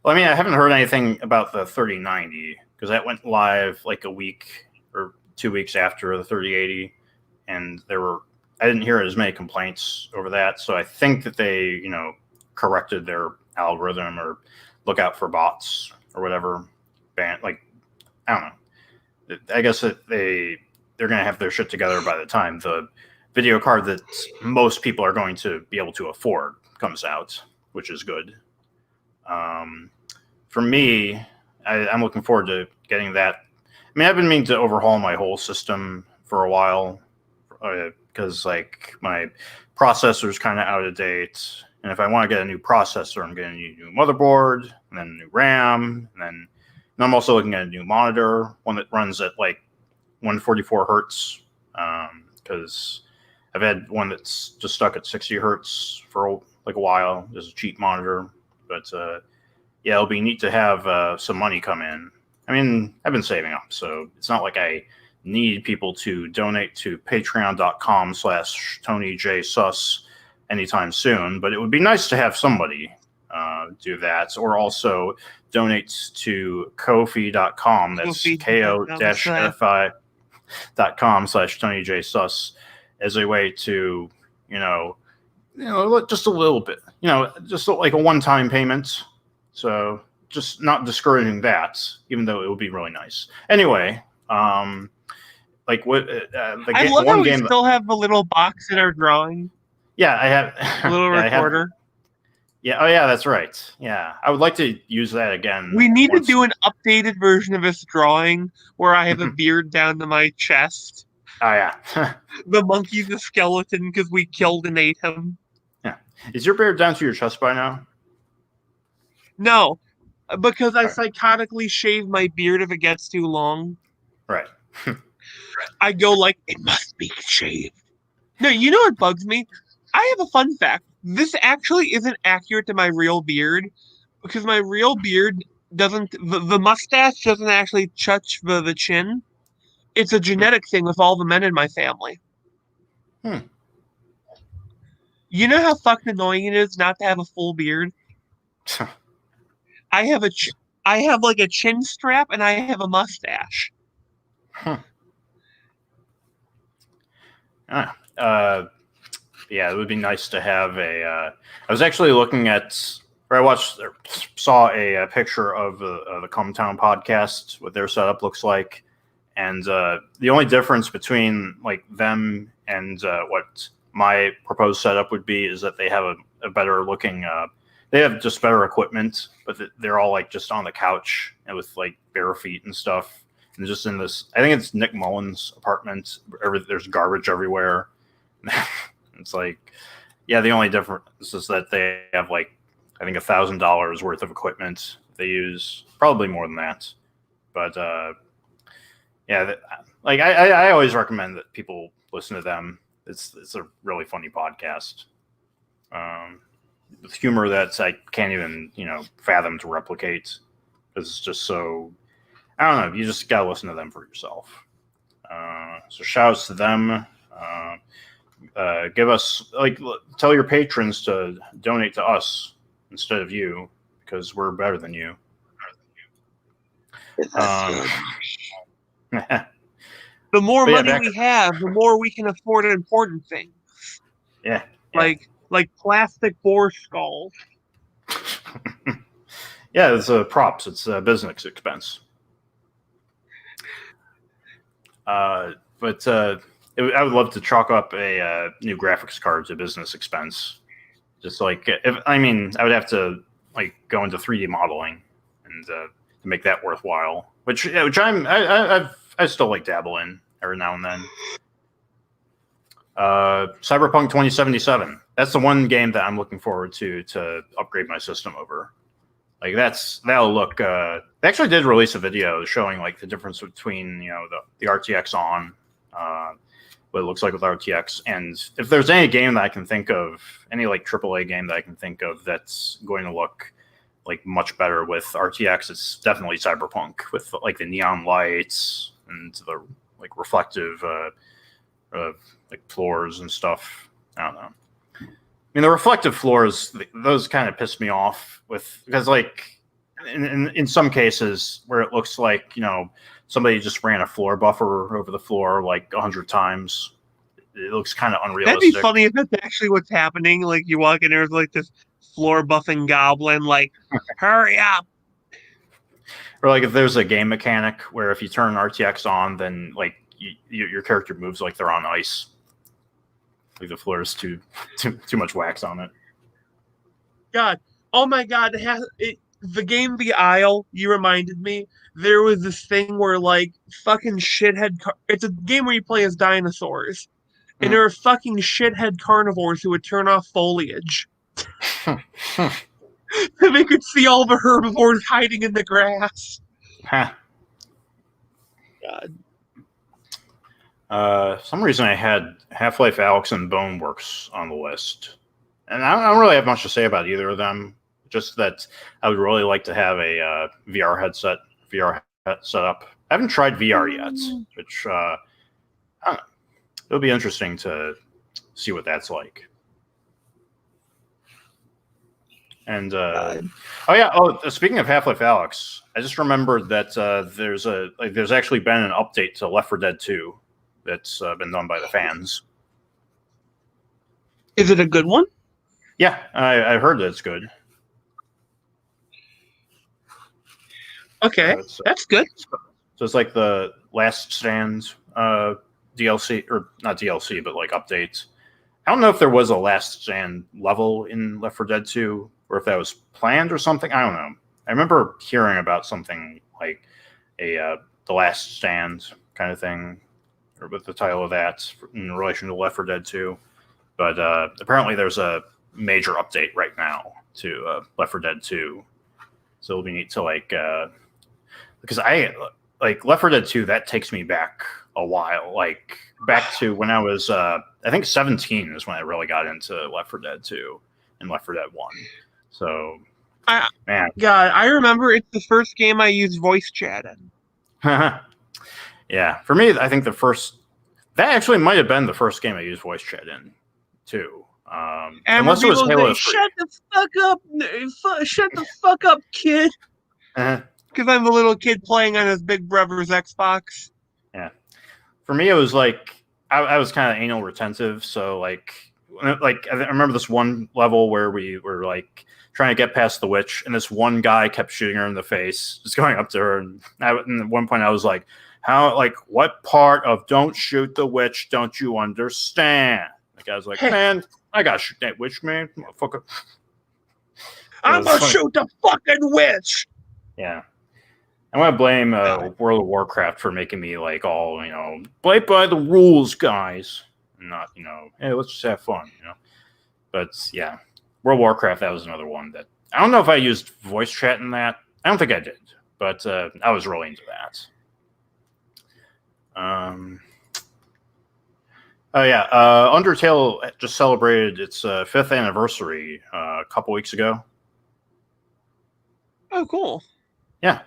haven't heard anything about the 3090 because that went live like a week or 2 weeks after the 3080, and I didn't hear as many complaints over that. So I think that they, corrected their algorithm or look out for bots or whatever. I don't know. I guess that they're going to have their shit together by the time the video card that most people are going to be able to afford comes out, which is good. For me, I'm looking forward to getting that. I mean, I've been meaning to overhaul my whole system for a while because like my processor's kind of out of date. And if I want to get a new processor, I'm getting a new motherboard and then a new RAM. And I'm also looking at a new monitor, one that runs at like 144 hertz because I've had one that's just stuck at 60 hertz for like a while. It's a cheap monitor, but yeah, it'll be neat to have some money come in. I mean, I've been saving up, so it's not like I need people to donate to patreon.com/TonyJSuss anytime soon, but it would be nice to have somebody do that, or also donate to Ko-fi.com. That's ko-fi.com/TonyJSuss as a way to, just a little bit, just like a one-time payment. So just not discouraging that, even though it would be really nice. Anyway, like what? I love how we still have a little box in our drawing. Yeah, I have a little recorder. Yeah. Oh, yeah. That's right. Yeah, I would like to use that again. We need to do an updated version of this drawing where I have a beard down to my chest. Oh yeah. The monkey's a skeleton because we killed and ate him. Yeah. Is your beard down to your chest by now? No, because I psychotically shave my beard if it gets too long. Right. I go like, it must be shaved. No, you know what bugs me? I have a fun fact. This actually isn't accurate to my real beard because my real beard doesn't. The mustache doesn't actually touch the chin. It's a genetic thing with all the men in my family. You know how fucking annoying it is not to have a full beard? I have like a chin strap and I have a mustache. Yeah, it would be nice to have I was actually looking at, or saw a picture of the Cometown podcast, what their setup looks like, and the only difference between like them and what my proposed setup would be is that they have a better looking. They have just better equipment, but they're all like just on the couch and with like bare feet and stuff, and just in this. I think it's Nick Mullen's apartment. There's garbage everywhere. It's like, yeah, the only difference is that they have like, I think $1,000 worth of equipment they use, probably more than that. But yeah, like I always recommend that people listen to them. It's a really funny podcast with humor that I can't even fathom to replicate. It's just so, I don't know. You just gotta listen to them for yourself. So shouts to them. Give us tell your patrons to donate to us instead of you because we're better than you. The more money we have, the more we can afford important things. Yeah. Like plastic boar skulls. Yeah, it's props. It's a business expense. But I would love to chalk up a new graphics card to business expense. Just like I would have to like go into 3D modeling and to make that worthwhile. Which I still like dabble in every now and then. Cyberpunk 2077. That's the one game that I'm looking forward to upgrade my system over. Like that'll look. They actually did release a video showing like the difference between the RTX on what it looks like with RTX, and if there's any game that I can think of, any like AAA game that I can think of that's going to look like much better with RTX, it's definitely Cyberpunk with like the neon lights and the like reflective like floors and stuff. I don't know. I mean, the reflective floors, those kind of piss me off because like in some cases where it looks like somebody just ran a floor buffer over the floor like 100 times. It looks kind of unrealistic. That'd be funny if that's actually what's happening. Like you walk in, there's like this floor buffing goblin, like, hurry up. Or like if there's a game mechanic where if you turn RTX on, then like your character moves like they're on ice. Like the floor is too much wax on it. God, oh my God! The game The Isle. You reminded me. There was this thing where like fucking shithead. It's a game where you play as dinosaurs, and there are fucking shithead carnivores who would turn off foliage. So they could see all the herbivores hiding in the grass. Huh. God. Some reason I had Half-Life Alyx and Boneworks on the list, and I don't really have much to say about either of them. Just that I would really like to have a VR headset up. I haven't tried VR yet, which I don't know. It'll be interesting to see what that's like. And speaking of Half-Life Alyx, I just remembered that there's actually been an update to Left 4 Dead 2 that's been done by the fans. Is it a good one? Yeah, I heard that it's good. Okay, that's good. So it's like the Last Stand DLC, or not DLC, but like updates. I don't know if there was a Last Stand level in Left 4 Dead 2, or if that was planned or something. I don't know. I remember hearing about something like the Last Stand kind of thing, or with the title of that in relation to Left 4 Dead 2. But apparently there's a major update right now to Left 4 Dead 2. So it'll be neat to because I like Left 4 Dead 2, that takes me back a while, like back to when I was I think 17 is when I really got into Left 4 Dead 2 and Left 4 Dead 1. So man, God, I remember it's the first game I used voice chat in. Yeah, for me, I think that actually might have been the first game I used voice chat in too. Unless it was Halo 3. Shut the fuck up! Shut the fuck up, kid! Because I'm the little kid playing on his big brother's Xbox. Yeah, for me, it was like I was kind of anal retentive, so like I remember this one level where we were like trying to get past the witch, and this one guy kept shooting her in the face, just going up to her, and at one point I was like, what part of don't shoot the witch don't you understand? The guy's like, man, I gotta shoot that witch, man, motherfucker. I'm gonna shoot the fucking witch. Yeah. I want to blame World of Warcraft for making me like all, play by the rules, guys. Not, hey, let's just have fun, But yeah, World of Warcraft, that was another one that I don't know if I used voice chat in that. I don't think I did, but I was really into that. Undertale just celebrated its 5th anniversary a couple weeks ago. Oh, cool. Yeah.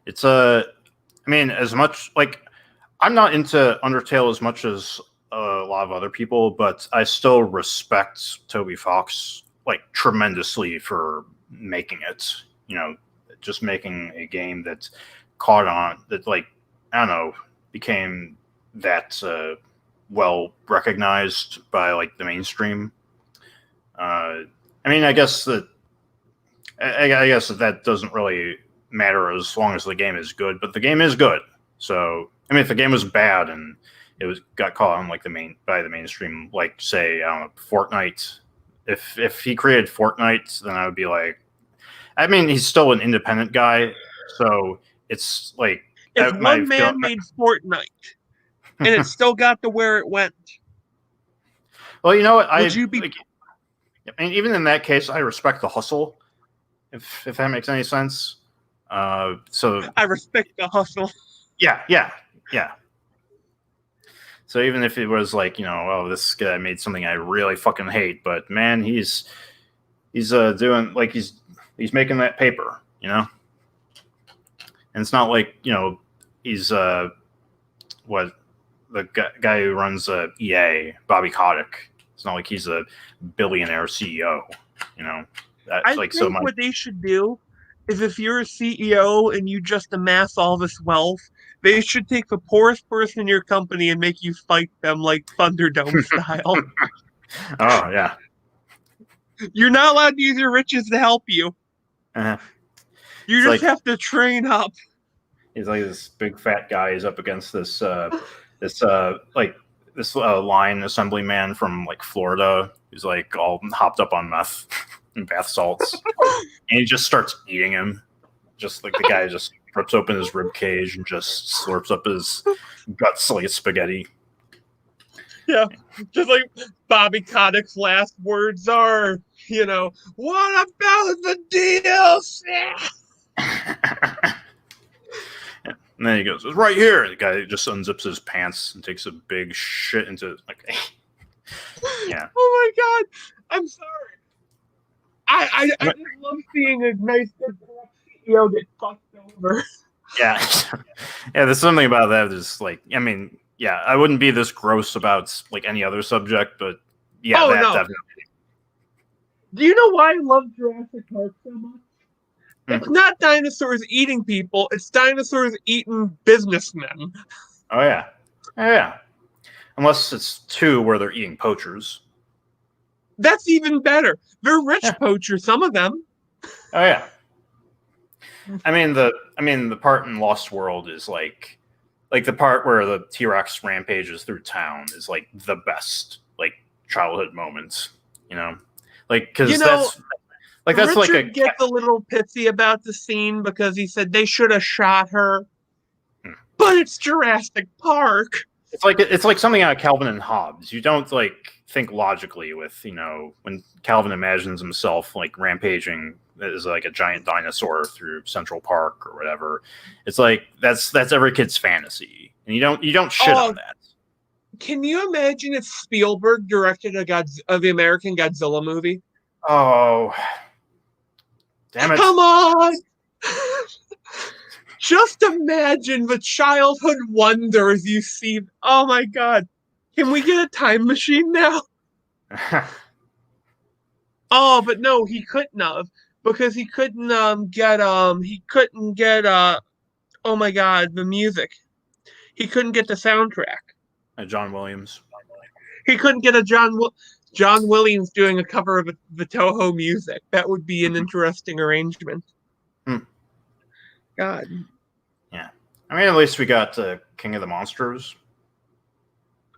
It's as much like I'm not into Undertale as much as a lot of other people, but I still respect Toby Fox like tremendously for making it. Just making a game that caught on, that like I don't know, became that well recognized by like the mainstream. I guess that doesn't really matter as long as the game is good, but the game is good. So if the game was bad and it got caught on like by the mainstream, like say I don't know, Fortnite. If he created Fortnite, then I would be like, I mean, he's still an independent guy, so it's like If my one man made Fortnite and it still got to where it went, well, you know what? would you be? Like, I mean, even in that case, I respect the hustle. If that makes any sense. So I respect the hustle. yeah. So even if it was like, oh, this guy made something I really fucking hate, but man, he's doing like he's making that paper, and it's not like he's what the guy who runs EA, Bobby Kotick. It's not like he's a billionaire CEO, That's I like think what they should do is if you're a CEO and you just amass all this wealth, they should take the poorest person in your company and make you fight them like Thunderdome style. Oh yeah. You're not allowed to use your riches to help you. Uh-huh. You It's just like- have to train up. He's like this big fat guy. He's up against this line assembly man from like Florida who's like all hopped up on meth and bath salts, and he just starts eating him. Just like the guy just rips open his rib cage and just slurps up his guts like it's spaghetti. Yeah, just like Bobby Kotick's last words are, what about the DLC? And then he goes, "It's right here." The guy just unzips his pants and takes a big shit into like, yeah. Oh my god, I'm sorry. I just love seeing a nice good corrupt CEO get fucked over. Yeah, yeah. There's something about that. That's like, I mean, yeah, I wouldn't be this gross about like any other subject, but yeah, that no. definitely. Do you know why I love Jurassic Park so much? It's not dinosaurs eating people, it's dinosaurs eating businessmen. Oh yeah. Unless it's 2 where they're eating poachers. That's even better. They're rich poachers, some of them. Oh yeah. I mean the part in Lost World is like the part where the T-Rex rampages through town is like the best like childhood moments, like because that's Richard like a gets a little pissy about the scene because he said they should have shot her, but it's Jurassic Park. It's like something out of Calvin and Hobbes. You don't like think logically with when Calvin imagines himself like rampaging as like a giant dinosaur through Central Park or whatever. It's like that's every kid's fantasy, and you don't shit on that. Can you imagine if Spielberg directed the American Godzilla movie? Oh, damn it! Come on. Just imagine the childhood wonders you see. Oh my god. Can we get a time machine now? Oh, but no, he couldn't have because he couldn't get oh my god, the music. He couldn't get the soundtrack. John Williams. He couldn't get a John Williams doing a cover of the Toho music. That would be an interesting arrangement. God. Yeah. I mean, at least we got King of the Monsters.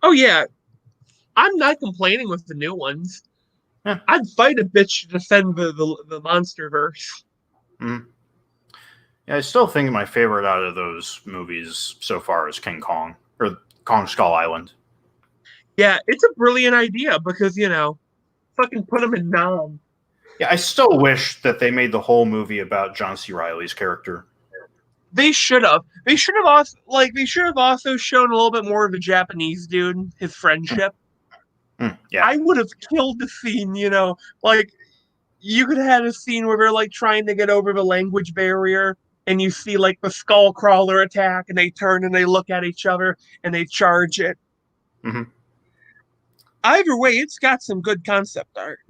Oh, yeah. I'm not complaining with the new ones. Yeah. I'd fight a bitch to defend the Monsterverse. Mm-hmm. Yeah, I still think my favorite out of those movies so far is King Kong, or Kong Skull Island. Yeah, it's a brilliant idea because, fucking put him in Nam. Yeah, I still wish that they made the whole movie about John C. Reilly's character. They should have. They should have also shown a little bit more of the Japanese dude, his friendship. Yeah. I would have killed the scene, like you could have had a scene where they're like trying to get over the language barrier and you see like the skull crawler attack and they turn and they look at each other and they charge it. Mm-hmm. Either way, it's got some good concept art.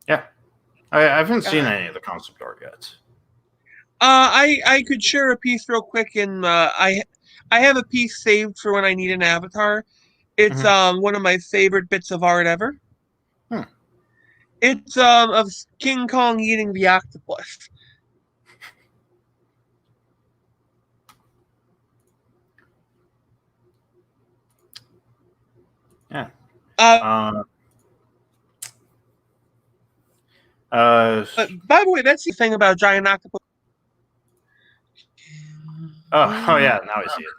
Yeah. I haven't seen any of the concept art yet. I could share a piece real quick, and I have a piece saved for when I need an avatar. It's one of my favorite bits of art ever. It's of King Kong eating the octopus. Yeah. But by the way, that's the thing about giant octopus. oh yeah, now I see it.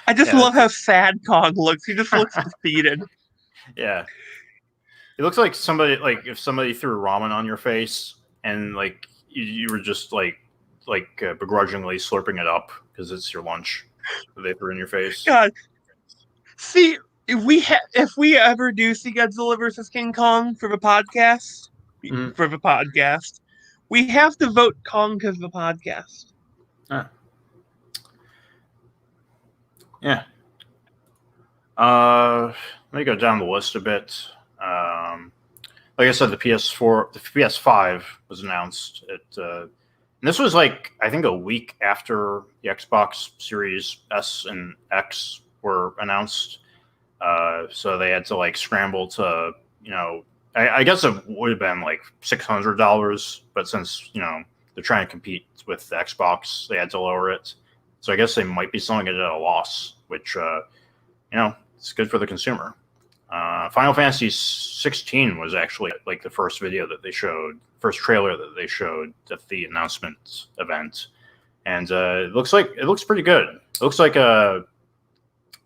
I just Yeah, love how sad Kong looks. He just looks defeated. Yeah, it looks like somebody, like if somebody threw ramen on your face and like you were just like begrudgingly slurping it up because it's your lunch that they threw in your face. God, see, if we ever do see Godzilla versus King Kong for the podcast, we have to vote Kong because of the podcast. Yeah. Let me go down the list a bit. Like I said, the PS5 was announced. And this was like, I think, a week after the Xbox Series S and X were announced. So they had to like scramble to, I guess it would have been like $600, but since, they're trying to compete with the Xbox, they had to lower it. So I guess they might be selling it at a loss, which, it's good for the consumer. Final Fantasy 16 was actually like the first trailer that they showed at the announcement event, and it looks pretty good. It looks like they're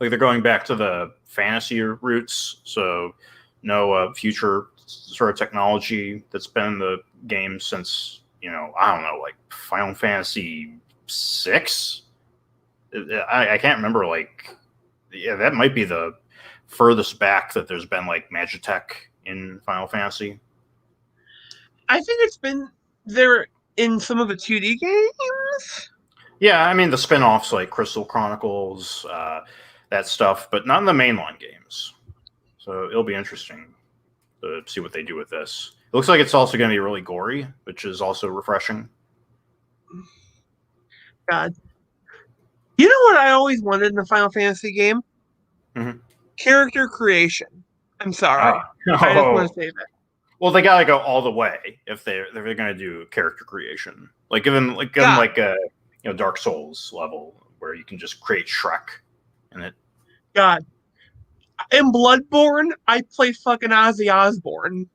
going back to the fantasy roots, so no future sort of technology that's been in the game since I don't know, like Final Fantasy 6. I can't remember, like, yeah, that might be the furthest back that there's been like Magitech in Final Fantasy. I think it's been there in some of the 2D games. Yeah, I mean the spin-offs like Crystal Chronicles, that stuff, but not in the mainline games. So it'll be interesting to see what they do with this. It looks like it's also going to be really gory, which is also refreshing. God. You know what I always wanted in a Final Fantasy game? Mm-hmm. Character creation. I'm sorry. I just want to say that. Well, they gotta go all the way if they're going to do character creation. Like give them like a Dark Souls level where you can just create Shrek in it. God. In Bloodborne, I play fucking Ozzy Osbourne.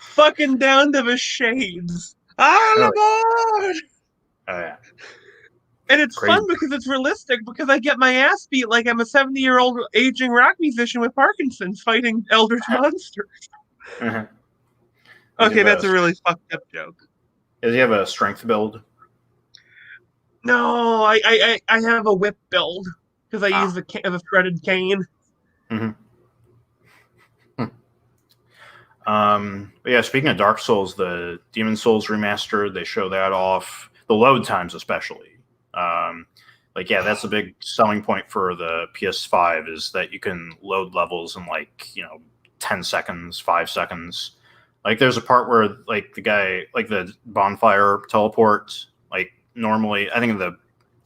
Fucking down to the shades. All aboard! Oh yeah. And it's Crazy. fun because it's realistic, because I get my ass beat like I'm a 70-year-old aging rock musician with Parkinson's fighting eldritch monsters. Uh-huh. Okay, that's a really fucked up joke. Does he have a strength build? No, I have a whip build because I use the threaded cane. Mm-hmm. But yeah, speaking of Dark Souls, the Demon Souls remastered, they show that off. The load times especially. That's a big selling point for the PS5 is that you can load levels in 10 seconds, 5 seconds. Like there's a part where like the guy, like the bonfire teleport, like normally I think in the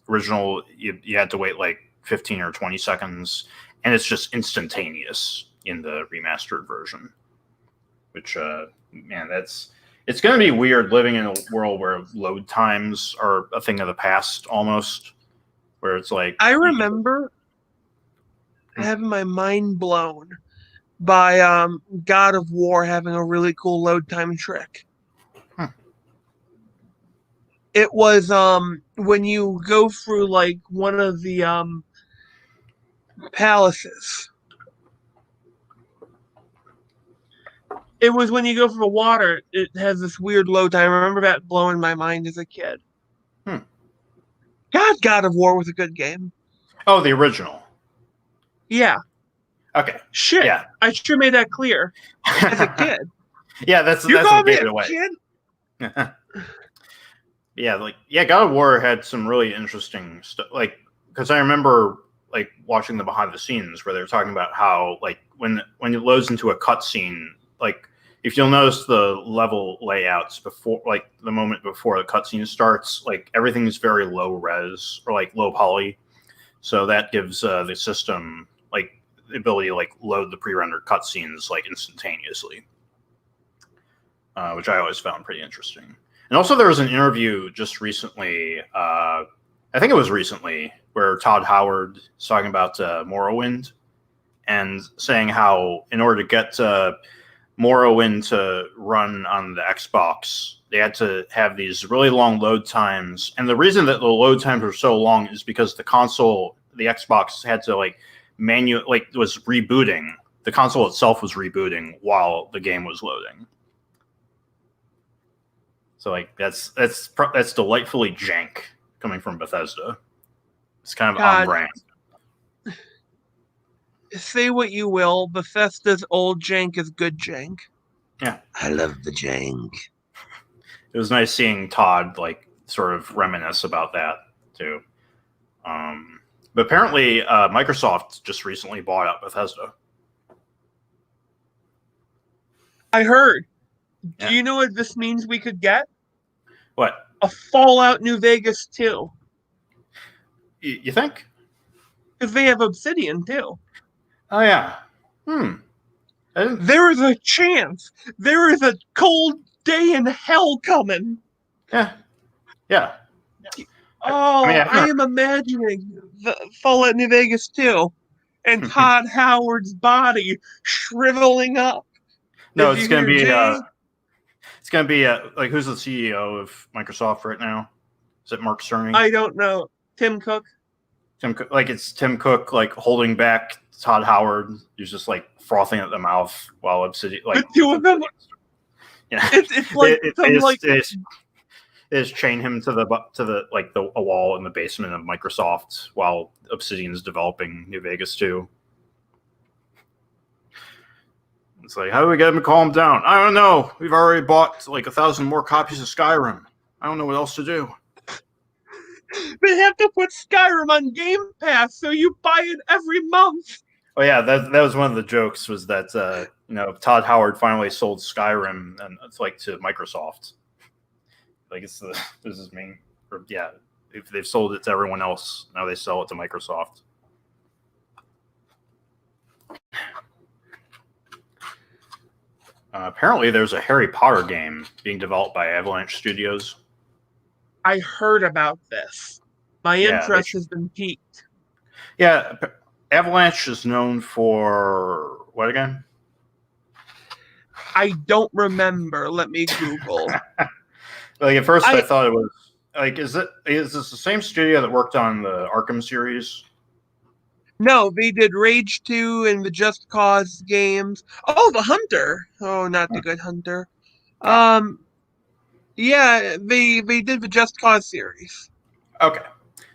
original you had to wait like 15 or 20 seconds, and it's just instantaneous in the remastered version. Which it's going to be weird living in a world where load times are a thing of the past almost, where it's like I remember having my mind blown by God of War having a really cool load time trick. It was when you go through like one of the palaces. It was when you go for the water, it has this weird load time. I remember that blowing my mind as a kid. God of War was a good game. Oh, the original. Yeah. Okay. Shit. Yeah. I sure made that clear as a kid. Yeah, that's you what called me gave it a away. kid? God of War had some really interesting stuff. Like, because I remember like watching the behind the scenes where they were talking about how like when it loads into a cutscene, like if you'll notice the level layouts before, like the moment before the cutscene starts, like everything's very low res or like low poly, so that gives the system like the ability to like load the pre-rendered cutscenes like instantaneously, which I always found pretty interesting. And also there was an interview just recently, I think it was recently, where Todd Howard is talking about Morrowind and saying how in order to get Morrowind to run on the Xbox, they had to have these really long load times. And the reason that the load times were so long is because the console, the Xbox, had to was rebooting. The console itself was rebooting while the game was loading. So that's delightfully jank coming from Bethesda. It's kind of on brand. Say what you will, Bethesda's old jank is good jank. Yeah, I love the jank. It was nice seeing Todd sort of reminisce about that too. But apparently, Microsoft just recently bought out Bethesda. I heard. Yeah. Do you know what this means we could get? What? A Fallout New Vegas 2. You think? Because they have Obsidian too. Oh yeah. There is a chance. There is a cold day in hell coming. Yeah. Oh, I am imagining the Fallout New Vegas 2 and Todd Howard's body shriveling up. No, it's going to be who's the CEO of Microsoft right now? Is it Mark Cerny? I don't know. Tim Cook. It's Tim Cook holding back Todd Howard, who's just frothing at the mouth while Obsidian. The two of them. Yeah, it's like they just chain him to a wall in the basement of Microsoft while Obsidian is developing New Vegas 2. It's how do we get him to calm down? I don't know. We've already bought 1,000 more copies of Skyrim. I don't know what else to do. They have to put Skyrim on Game Pass, so you buy it every month. Oh yeah, that was one of the jokes, was that Todd Howard finally sold Skyrim and to Microsoft. This is mean. If they've sold it to everyone else, now they sell it to Microsoft. Apparently, there's a Harry Potter game being developed by Avalanche Studios. I heard about this. My interest has been piqued. Yeah, Avalanche is known for what again? I don't remember. Let me Google. At first, I thought it was is this the same studio that worked on the Arkham series? No, they did Rage 2 and the Just Cause games. Oh, the Hunter. Oh, not the Good Hunter. Yeah, they did the Just Cause series. Okay,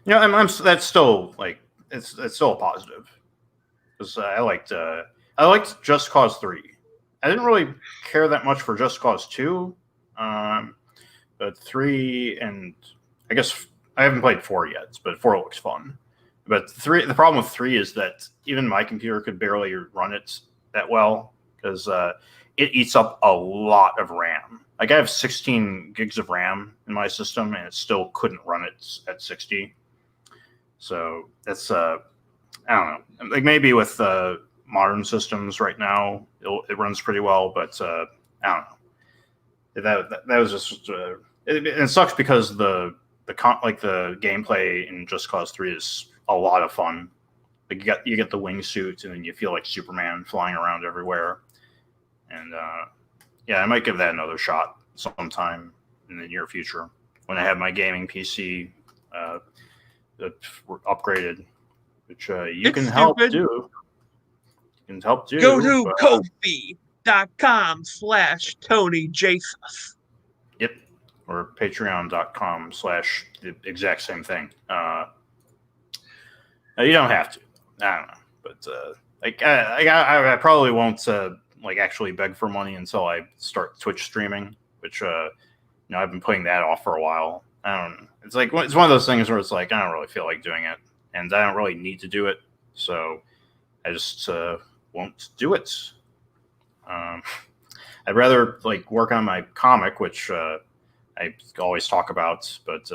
that's still it's still a positive, because I liked Just Cause 3. I didn't really care that much for Just Cause 2, but 3, and I guess I haven't played 4 yet, but 4 looks fun. But 3, the problem with 3 is that even my computer could barely run it that well, because it eats up a lot of RAM. I have 16 gigs of RAM in my system, and it still couldn't run it at 60. So that's I don't know. Maybe with modern systems right now, it runs pretty well, but I don't know. That was just it sucks because the gameplay in Just Cause 3 is a lot of fun. You get the wingsuit, and then you feel like Superman flying around everywhere. And I might give that another shot sometime in the near future when I have my gaming PC upgraded, which you can help do. You can help do. Go to Ko-fi.com/TonyJasus. Yep. Or patreon.com/ the exact same thing. You don't have to. I don't know. But I probably won't actually beg for money until I start Twitch streaming, which I've been putting that off for a while. I don't know. It's it's one of those things where it's I don't really feel like doing it, and I don't really need to do it, so I just won't do it. I'd rather work on my comic, which I always talk about, but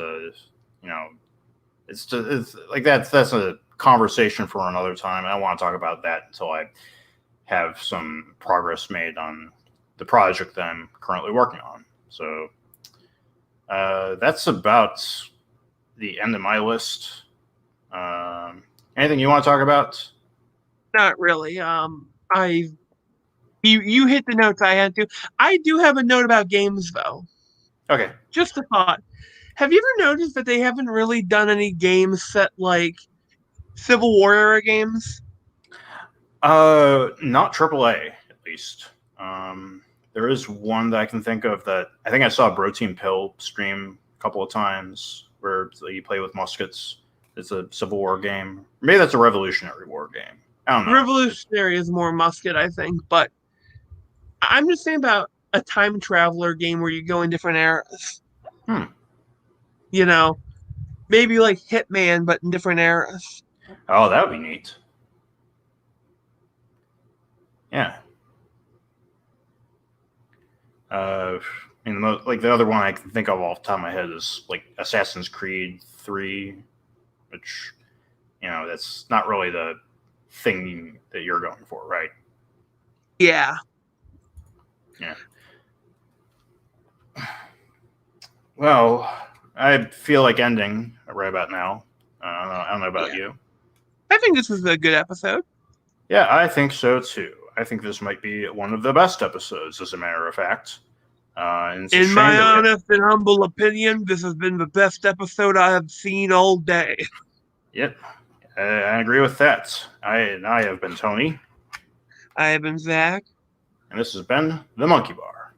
it's that's a conversation for another time. I don't want to talk about that until I have some progress made on the project that I'm currently working on. So that's about the end of my list. Anything you want to talk about? Not really. I've You hit the notes I had to. I do have a note about games though. Okay. Just a thought. Have you ever noticed that they haven't really done any games set like Civil War era games? Not AAA at least. There is one that I can think of that I think I saw Bro Team Pill stream a couple of times where you play with muskets. It's a Civil War game. Maybe that's a Revolutionary War game. I don't know. Revolutionary is more musket, I think, but I'm just saying about a time traveler game where you go in different eras. Hmm. You know, maybe like Hitman, but in different eras. Oh, that would be neat. Yeah. Like the other one I can think of off the top of my head is like Assassin's Creed 3, which, that's not really the thing that you're going for, right? Yeah. Yeah. Well, I feel like ending right about now. I don't know about you. I think this was a good episode. Yeah, I think so too. I think this might be one of the best episodes, as a matter of fact. In my honest and humble opinion, this has been the best episode I have seen all day. Yep, I agree with that. I have been Tony. I have been Zach. And this has been The Monkey Bar.